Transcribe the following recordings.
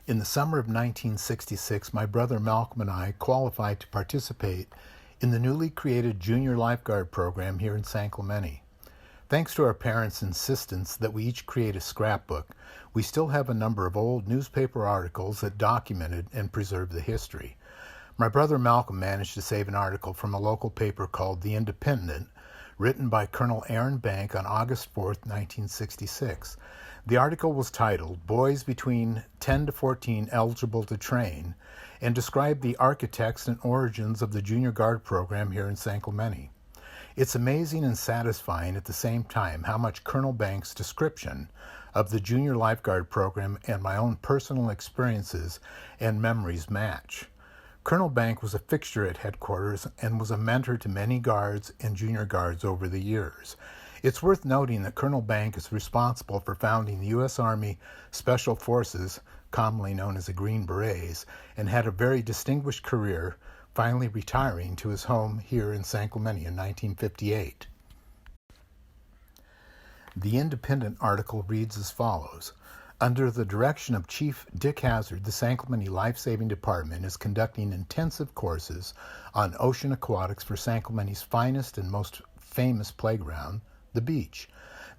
In the summer of 1966, my brother Malcolm and I qualified to participate in the newly created Junior Lifeguard program here in San Clemente. Thanks to our parents' insistence that we each create a scrapbook, we still have a number of old newspaper articles that documented and preserved the history. My brother Malcolm managed to save an article from a local paper called The Independent, written by Colonel Aaron Bank on August 4, 1966. The article was titled, "Boys Between 10 to 14 Eligible to Train," and described the architects and origins of the Junior Guard program here in San Clemente. It's amazing and satisfying at the same time how much Colonel Bank's description of the Junior Lifeguard program and my own personal experiences and memories match. Colonel Bank was a fixture at headquarters and was a mentor to many guards and junior guards over the years. It's worth noting that Colonel Bank is responsible for founding the U.S. Army Special Forces, commonly known as the Green Berets, and had a very distinguished career, finally retiring to his home here in San Clemente in 1958. The Independent article reads as follows. Under the direction of Chief Dick Hazard, the San Clemente Life Saving Department is conducting intensive courses on ocean aquatics for San Clemente's finest and most famous playground, the beach.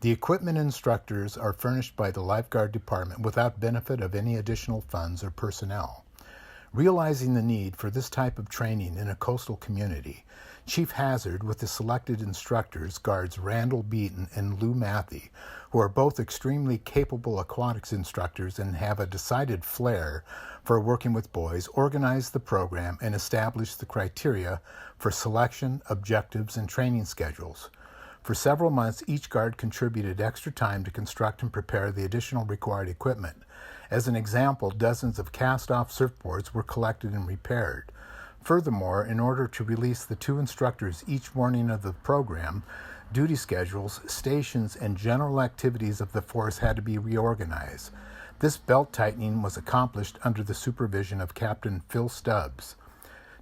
The equipment instructors are furnished by the Lifeguard Department without benefit of any additional funds or personnel. Realizing the need for this type of training in a coastal community, Chief Hazard, with the selected instructors, guards Randall Beaton and Lou Matthey, who are both extremely capable aquatics instructors and have a decided flair for working with boys, organized the program and established the criteria for selection, objectives, and training schedules. For several months, each guard contributed extra time to construct and prepare the additional required equipment. As an example, dozens of cast-off surfboards were collected and repaired. Furthermore, in order to release the two instructors each morning of the program, duty schedules, stations, and general activities of the force had to be reorganized. This belt-tightening was accomplished under the supervision of Captain Phil Stubbs.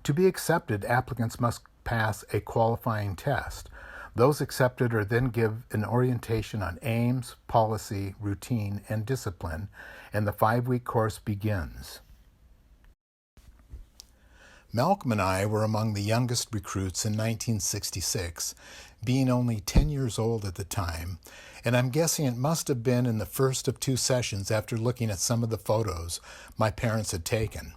To be accepted, applicants must pass a qualifying test. Those accepted are then given an orientation on aims, policy, routine, and discipline, and the 5-week course begins. Malcolm and I were among the youngest recruits in 1966, being only 10 years old at the time, and I'm guessing it must have been in the first of 2 sessions after looking at some of the photos my parents had taken.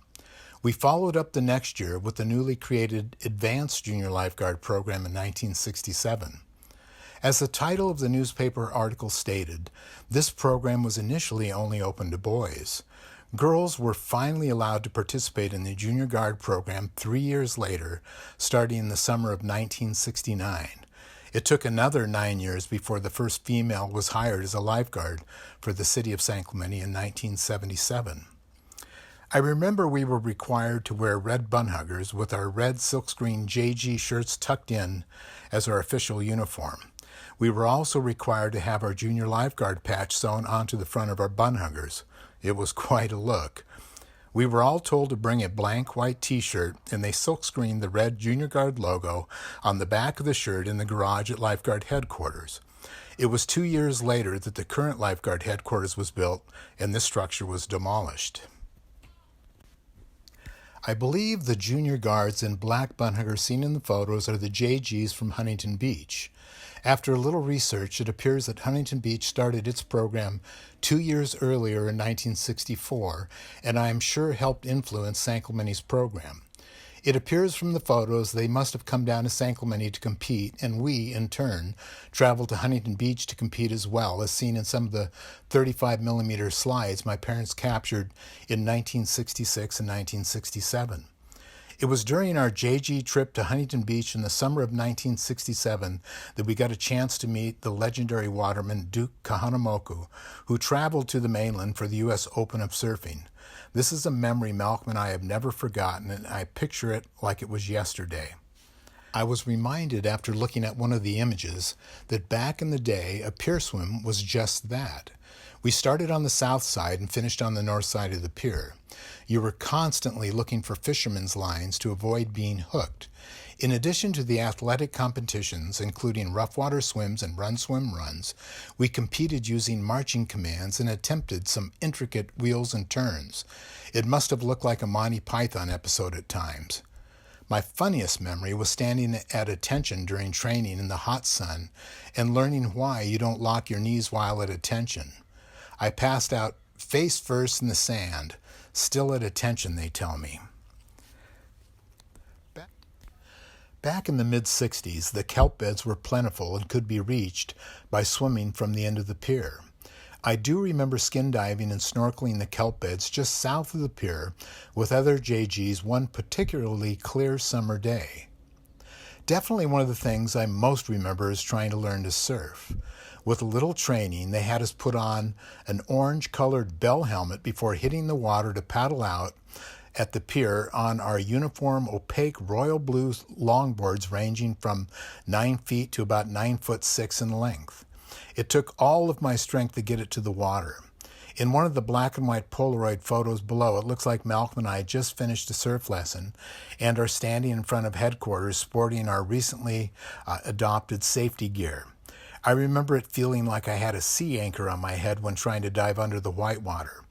We followed up the next year with the newly created Advanced Junior Lifeguard program in 1967. As the title of the newspaper article stated, this program was initially only open to boys. Girls were finally allowed to participate in the Junior Guard program 3 years later, starting in the summer of 1969. It took another 9 years before the first female was hired as a lifeguard for the city of San Clemente in 1977. I remember we were required to wear red bunhuggers with our red silkscreen JG shirts tucked in as our official uniform. We were also required to have our junior lifeguard patch sewn onto the front of our bunhuggers. It was quite a look. We were all told to bring a blank white t-shirt, and they silkscreened the red Junior Guard logo on the back of the shirt in the garage at Lifeguard headquarters. It was 2 years later that the current Lifeguard headquarters was built, and this structure was demolished. I believe the junior guards in black bunhuggers seen in the photos are the JGs from Huntington Beach. After a little research, it appears that Huntington Beach started its program 2 years earlier in 1964, and I am sure helped influence San Clemente's program. It appears from the photos they must have come down to San Clemente to compete, and we, in turn, traveled to Huntington Beach to compete as well, as seen in some of the 35mm slides my parents captured in 1966 and 1967. It was during our JG trip to Huntington Beach in the summer of 1967 that we got a chance to meet the legendary waterman Duke Kahanamoku, who traveled to the mainland for the U.S. Open of Surfing. This is a memory Malcolm and I have never forgotten, and I picture it like it was yesterday. I was reminded after looking at one of the images that back in the day, a pier swim was just that. We started on the south side and finished on the north side of the pier. You were constantly looking for fishermen's lines to avoid being hooked. In addition to the athletic competitions, including rough water swims and run, swim, runs, we competed using marching commands and attempted some intricate wheels and turns. It must have looked like a Monty Python episode at times. My funniest memory was standing at attention during training in the hot sun and learning why you don't lock your knees while at attention. I passed out face first in the sand, still at attention, they tell me. Back in the mid-60s, the kelp beds were plentiful and could be reached by swimming from the end of the pier. I do remember skin diving and snorkeling the kelp beds just south of the pier with other JGs one particularly clear summer day. Definitely one of the things I most remember is trying to learn to surf. With a little training, they had us put on an orange-colored bell helmet before hitting the water to paddle out at the pier on our uniform opaque royal blue longboards ranging from 9 feet to about 9'6" in length. It took all of my strength to get it to the water. In one of the black and white Polaroid photos below, it looks like Malcolm and I just finished a surf lesson and are standing in front of headquarters sporting our recently adopted safety gear. I remember it feeling like I had a sea anchor on my head when trying to dive under the whitewater.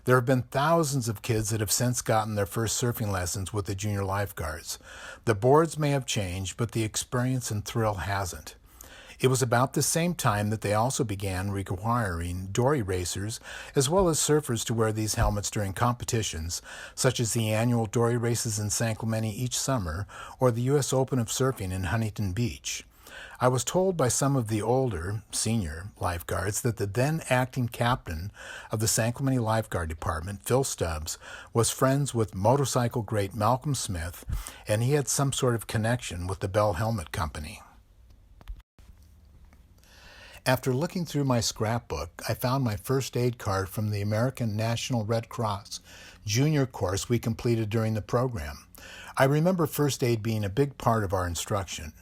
There have been thousands of kids that have since gotten their first surfing lessons with the junior lifeguards. The boards may have changed, but the experience and thrill hasn't. It was about the same time that they also began requiring dory racers as well as surfers to wear these helmets during competitions, such as the annual dory races in San Clemente each summer or the U.S. Open of Surfing in Huntington Beach. I was told by some of the older, senior lifeguards that the then acting captain of the San Clemente Lifeguard Department, Phil Stubbs, was friends with motorcycle great Malcolm Smith, and he had some sort of connection with the Bell Helmet Company. After looking through my scrapbook, I found my first aid card from the American National Red Cross junior course we completed during the program. I remember first aid being a big part of our instruction.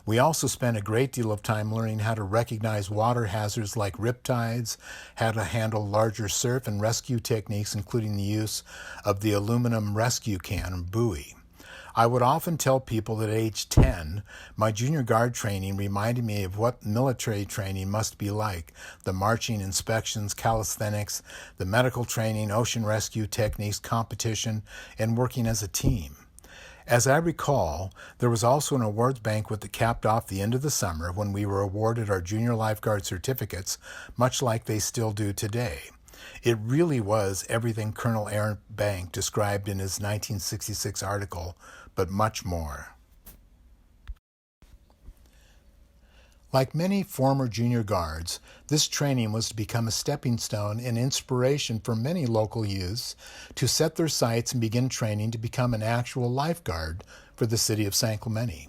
We also spent a great deal of time learning how to recognize water hazards like riptides, how to handle larger surf and rescue techniques, including the use of the aluminum rescue can and buoy. I would often tell people that at age 10, my junior guard training reminded me of what military training must be like: the marching, inspections, calisthenics, the medical training, ocean rescue techniques, competition, and working as a team. As I recall, there was also an awards banquet that capped off the end of the summer when we were awarded our junior lifeguard certificates, much like they still do today. It really was everything Colonel Aaron Bank described in his 1966 article, but much more. Like many former junior guards, this training was to become a stepping stone and inspiration for many local youths to set their sights and begin training to become an actual lifeguard for the city of San Clemente.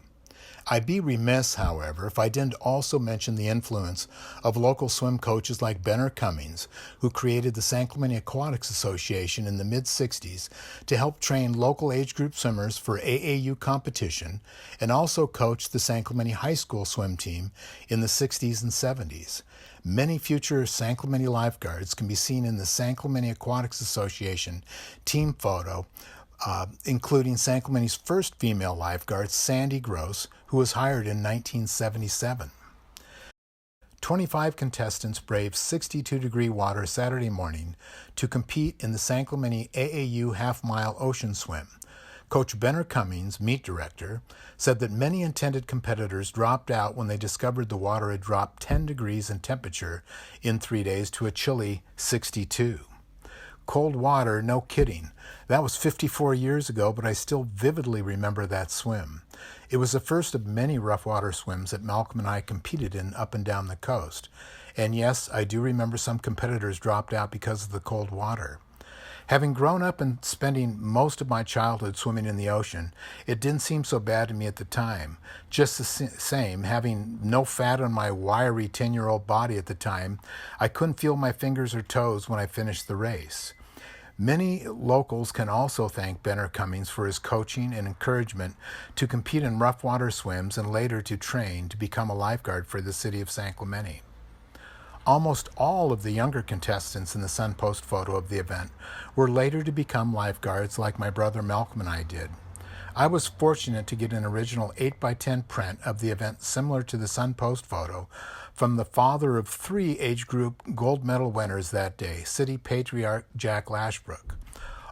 I'd be remiss, however, if I didn't also mention the influence of local swim coaches like Benner Cummings, who created the San Clemente Aquatics Association in the mid-60s to help train local age group swimmers for AAU competition, and also coached the San Clemente High School swim team in the 60s and 70s. Many future San Clemente lifeguards can be seen in the San Clemente Aquatics Association team photo, including San Clemente's first female lifeguard, Sandy Gross, who was hired in 1977. 25 contestants braved 62-degree water Saturday morning to compete in the San Clemente AAU half-mile ocean swim. Coach Benner Cummings, meet director, said that many intended competitors dropped out when they discovered the water had dropped 10 degrees in temperature in 3 days to a chilly 62. Cold water, no kidding. That was 54 years ago, but I still vividly remember that swim. It was the first of many rough water swims that Malcolm and I competed in up and down the coast. And yes, I do remember some competitors dropped out because of the cold water. Having grown up and spending most of my childhood swimming in the ocean, it didn't seem so bad to me at the time. Just the same, having no fat on my wiry 10-year-old body at the time, I couldn't feel my fingers or toes when I finished the race. Many locals can also thank Benner Cummings for his coaching and encouragement to compete in rough water swims and later to train to become a lifeguard for the city of San Clemente. Almost all of the younger contestants in the Sun Post photo of the event were later to become lifeguards like my brother Malcolm and I did. I was fortunate to get an original 8x10 print of the event similar to the Sun Post photo from the father of 3 age group gold medal winners that day, City Patriarch Jack Lashbrook.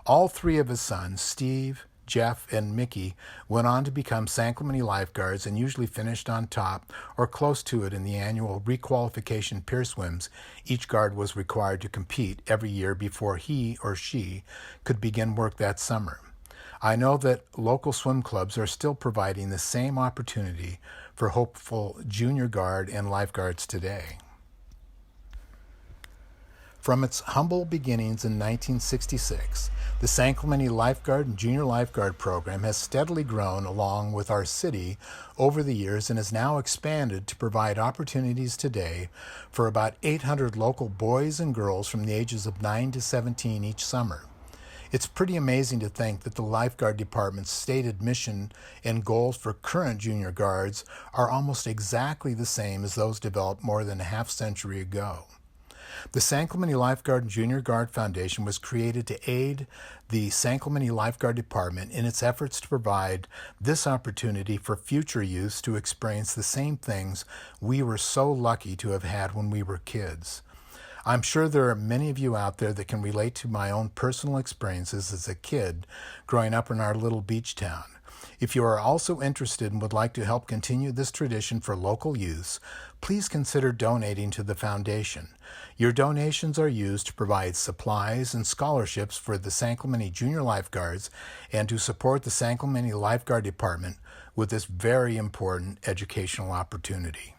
All 3 of his sons, Steve, Jeff, and Mickey, went on to become San Clemente lifeguards and usually finished on top or close to it in the annual requalification pier swims each guard was required to compete every year before he or she could begin work that summer. I know that local swim clubs are still providing the same opportunity for hopeful junior guard and lifeguards today. From its humble beginnings in 1966, the San Clemente Lifeguard and Junior Lifeguard program has steadily grown along with our city over the years and has now expanded to provide opportunities today for about 800 local boys and girls from the ages of 9 to 17 each summer. It's pretty amazing to think that the Lifeguard Department's stated mission and goals for current junior guards are almost exactly the same as those developed more than a half-century ago. The San Clemente Lifeguard and Junior Guard Foundation was created to aid the San Clemente Lifeguard Department in its efforts to provide this opportunity for future youths to experience the same things we were so lucky to have had when we were kids. I'm sure there are many of you out there that can relate to my own personal experiences as a kid growing up in our little beach town. If you are also interested and would like to help continue this tradition for local youths, please consider donating to the foundation. Your donations are used to provide supplies and scholarships for the San Clemente Junior Lifeguards and to support the San Clemente Lifeguard Department with this very important educational opportunity.